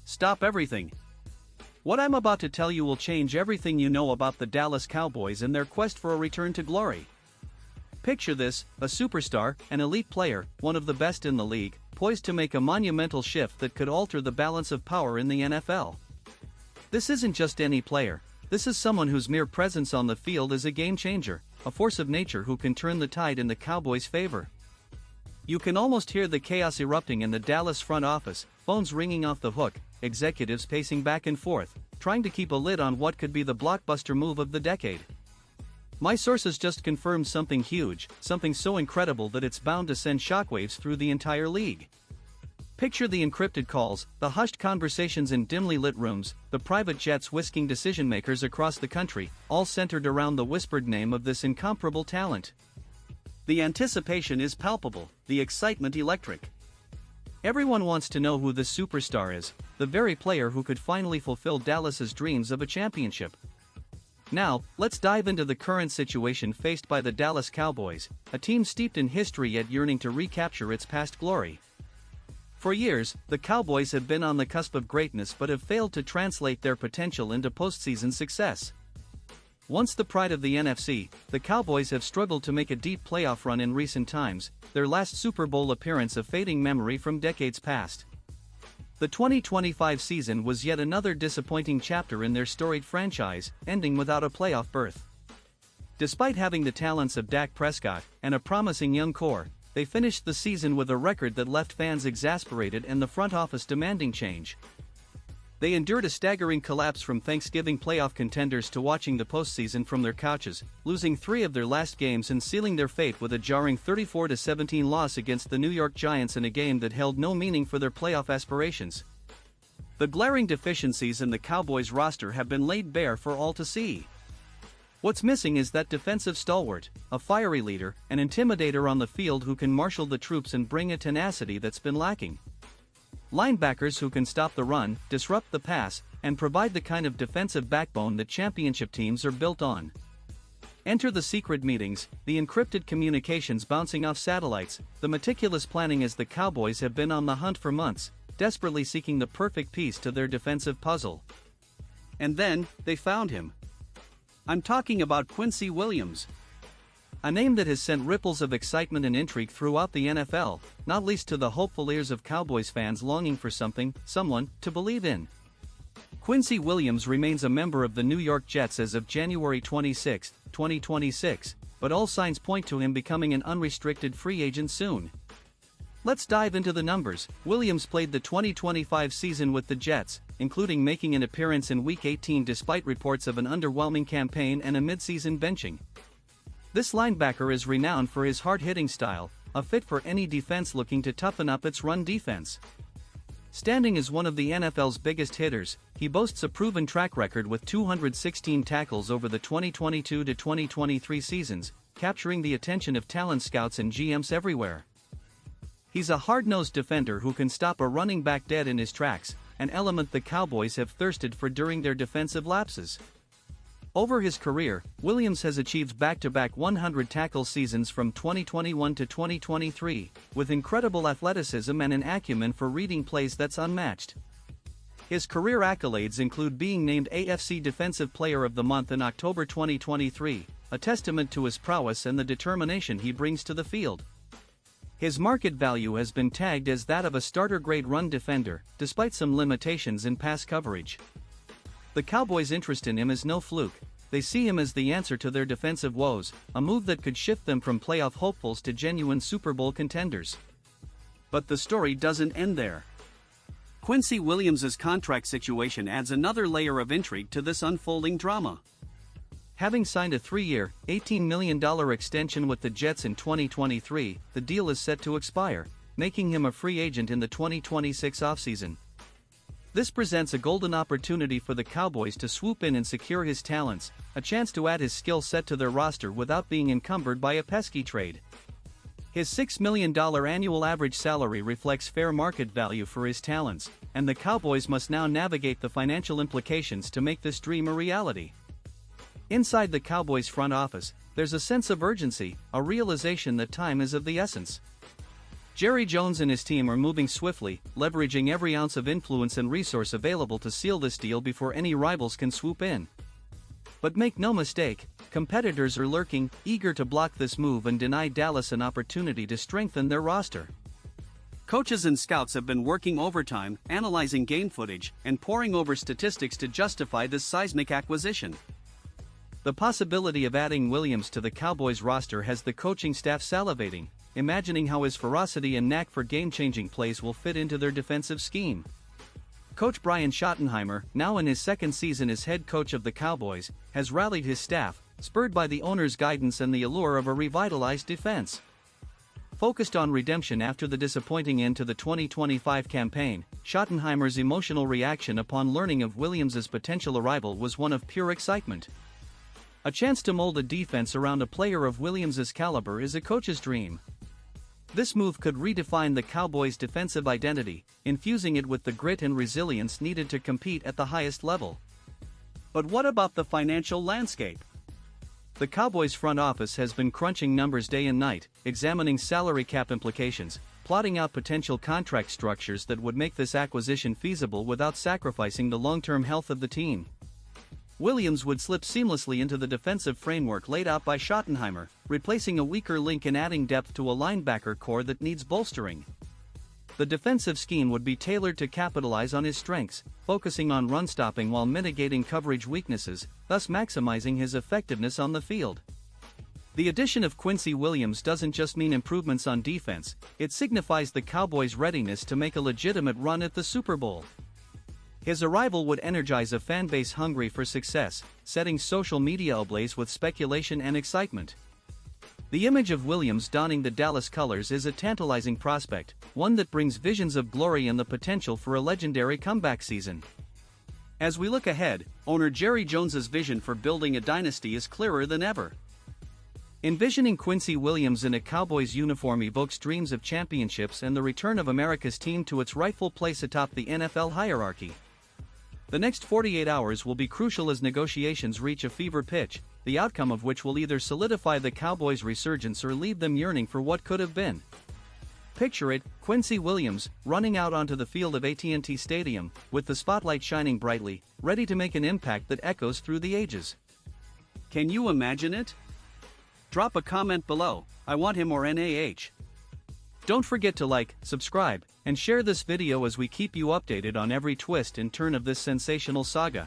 Stop everything. What I'm about to tell you will change everything you know about the Dallas Cowboys and their quest for a return to glory. Picture this: a superstar, an elite player, one of the best in the league, poised to make a monumental shift that could alter the balance of power in the NFL. This isn't just any player. This is someone whose mere presence on the field is a game changer, a force of nature who can turn the tide in the Cowboys' favor. You can almost hear the chaos erupting in the Dallas front office, phones ringing off the hook, executives pacing back and forth, trying to keep a lid on what could be the blockbuster move of the decade. My sources just confirmed something huge, something so incredible that it's bound to send shockwaves through the entire league. Picture the encrypted calls, the hushed conversations in dimly lit rooms, the private jets whisking decision-makers across the country, all centered around the whispered name of this incomparable talent. The anticipation is palpable, the excitement electric. Everyone wants to know who this superstar is, the very player who could finally fulfill Dallas's dreams of a championship. Now, let's dive into the current situation faced by the Dallas Cowboys, a team steeped in history yet yearning to recapture its past glory. For years, the Cowboys have been on the cusp of greatness but have failed to translate their potential into postseason success. Once the pride of the NFC, the Cowboys have struggled to make a deep playoff run in recent times, their last Super Bowl appearance a fading memory from decades past. The 2025 season was yet another disappointing chapter in their storied franchise, ending without a playoff berth. Despite having the talents of Dak Prescott and a promising young core, they finished the season with a record that left fans exasperated and the front office demanding change. They endured a staggering collapse from Thanksgiving playoff contenders to watching the postseason from their couches, losing 3 of their last games and sealing their fate with a jarring 34-17 loss against the New York Giants in a game that held no meaning for their playoff aspirations. The glaring deficiencies in the Cowboys roster have been laid bare for all to see. What's missing is that defensive stalwart, a fiery leader, an intimidator on the field who can marshal the troops and bring a tenacity that's been lacking. Linebackers who can stop the run, disrupt the pass, and provide the kind of defensive backbone that championship teams are built on. Enter the secret meetings, the encrypted communications bouncing off satellites, the meticulous planning as the Cowboys have been on the hunt for months, desperately seeking the perfect piece to their defensive puzzle. And then, they found him. I'm talking about Quincy Williams. A name that has sent ripples of excitement and intrigue throughout the NFL, not least to the hopeful ears of Cowboys fans longing for someone, to believe in. Quincy Williams remains a member of the New York Jets as of January 26, 2026, but all signs point to him becoming an unrestricted free agent soon. Let's dive into the numbers. Williams played the 2025 season with the Jets, including making an appearance in Week 18 despite reports of an underwhelming campaign and a midseason benching. This linebacker is renowned for his hard-hitting style, a fit for any defense looking to toughen up its run defense. Standing as one of the NFL's biggest hitters, he boasts a proven track record with 216 tackles over the 2022 to 2023 seasons, capturing the attention of talent scouts and GMs everywhere. He's a hard-nosed defender who can stop a running back dead in his tracks, an element the Cowboys have thirsted for during their defensive lapses. Over his career, Williams has achieved back-to-back 100-tackle seasons from 2021 to 2023, with incredible athleticism and an acumen for reading plays that's unmatched. His career accolades include being named AFC Defensive Player of the Month in October 2023, a testament to his prowess and the determination he brings to the field. His market value has been tagged as that of a starter-grade run defender, despite some limitations in pass coverage. The Cowboys' interest in him is no fluke. They see him as the answer to their defensive woes, a move that could shift them from playoff hopefuls to genuine Super Bowl contenders. But the story doesn't end there. Quincy Williams' contract situation adds another layer of intrigue to this unfolding drama. Having signed a 3-year, $18 million extension with the Jets in 2023, the deal is set to expire, making him a free agent in the 2026 offseason. This presents a golden opportunity for the Cowboys to swoop in and secure his talents, a chance to add his skill set to their roster without being encumbered by a pesky trade. His $6 million annual average salary reflects fair market value for his talents, and the Cowboys must now navigate the financial implications to make this dream a reality. Inside the Cowboys front office, there's a sense of urgency, a realization that time is of the essence. Jerry Jones and his team are moving swiftly, leveraging every ounce of influence and resource available to seal this deal before any rivals can swoop in. But make no mistake, competitors are lurking, eager to block this move and deny Dallas an opportunity to strengthen their roster. Coaches and scouts have been working overtime, analyzing game footage, and poring over statistics to justify this seismic acquisition. The possibility of adding Williams to the Cowboys roster has the coaching staff salivating, imagining how his ferocity and knack for game-changing plays will fit into their defensive scheme. Coach Brian Schottenheimer, now in his second season as head coach of the Cowboys, has rallied his staff, spurred by the owner's guidance and the allure of a revitalized defense. Focused on redemption after the disappointing end to the 2025 campaign, Schottenheimer's emotional reaction upon learning of Williams' potential arrival was one of pure excitement. A chance to mold a defense around a player of Williams' caliber is a coach's dream. This move could redefine the Cowboys' defensive identity, infusing it with the grit and resilience needed to compete at the highest level. But what about the financial landscape? The Cowboys front office has been crunching numbers day and night, examining salary cap implications, plotting out potential contract structures that would make this acquisition feasible without sacrificing the long-term health of the team. Williams would slip seamlessly into the defensive framework laid out by Schottenheimer, replacing a weaker link and adding depth to a linebacker core that needs bolstering. The defensive scheme would be tailored to capitalize on his strengths, focusing on run-stopping while mitigating coverage weaknesses, thus maximizing his effectiveness on the field. The addition of Quincy Williams doesn't just mean improvements on defense, it signifies the Cowboys' readiness to make a legitimate run at the Super Bowl. His arrival would energize a fan base hungry for success, setting social media ablaze with speculation and excitement. The image of Williams donning the Dallas colors is a tantalizing prospect, one that brings visions of glory and the potential for a legendary comeback season. As we look ahead, owner Jerry Jones's vision for building a dynasty is clearer than ever. Envisioning Quincy Williams in a Cowboys uniform evokes dreams of championships and the return of America's team to its rightful place atop the NFL hierarchy. The next 48 hours will be crucial as negotiations reach a fever pitch, the outcome of which will either solidify the Cowboys' resurgence or leave them yearning for what could have been. Picture it, Quincy Williams, running out onto the field of AT&T Stadium, with the spotlight shining brightly, ready to make an impact that echoes through the ages. Can you imagine it? Drop a comment below, I want him or NAH. Don't forget to like, subscribe, and share this video as we keep you updated on every twist and turn of this sensational saga.